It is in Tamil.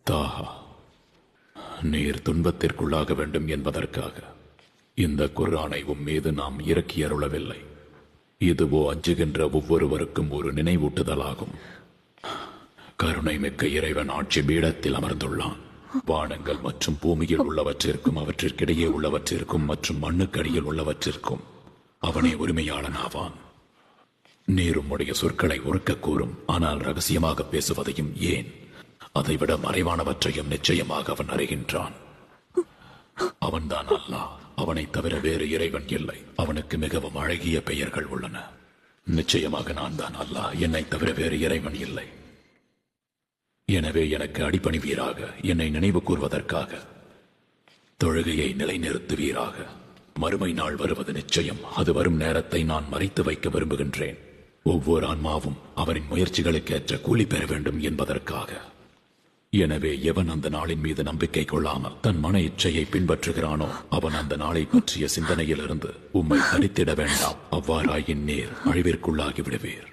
தாஹா, நீர் துன்பத்திற்குள்ளாக வேண்டும் என்பதற்காக இந்த குர்ஆனை மீது நாம் இறக்கி அருளவில்லை. இதுவோ அஞ்சுகின்ற ஒவ்வொருவருக்கும் ஒரு நினைவூட்டுதலாகும். கருணை மிக்க இறைவன் ஆட்சி பீடத்தில் அமர்ந்துள்ளான். வானங்கள் மற்றும் பூமியில் உள்ளவற்றிற்கும் அவற்றிற்கிடையே உள்ளவற்றிற்கும் மற்றும் மண்ணுக்கடியில் உள்ளவற்றிற்கும் அவனே உரிமையாளன் ஆவான். நீர் உம்முடைய சொற்களை உறக்க கூறும், ஆனால் ரகசியமாக பேசுவதையும் ஏன், அதைவிட மறைவானவற்றையும் நிச்சயமாக அவன் அறிகின்றான். அவன்தான் அல்லாஹ். அவனை தவிர வேறு இறைவன் இல்லை. அவனுக்கு மிகவும் அழகிய பெயர்கள் உள்ளன. நிச்சயமாக நான் தான் அல்லாஹ். என்னை தவிர வேறு இறைவன் இல்லை. எனவே எனக்கு அடிபணிவீராக. என்னை நினைவு கூர்வதற்காக தொழுகையை நிலைநிறுத்துவீராக. மறுமை நாள் வருவது நிச்சயம். அது வரும் நேரத்தை நான் மறைத்து வைக்க விரும்புகின்றேன். ஒவ்வொரு ஆன்மாவும் அவரின் முயற்சிகளுக்கு ஏற்ற கூலி பெற வேண்டும் என்பதற்காக. எனவே எவன் அந்த நாளின் மீது நம்பிக்கை கொள்ளாமல் தன் மன இச்சையை பின்பற்றுகிறானோ அவன் அந்த நாளை பற்றிய சிந்தனையிலிருந்து உம்மை தடுத்திட வேண்டாம். அவ்வாறாயின் நீர் அழிவிற்குள்ளாகி விடுவீர்.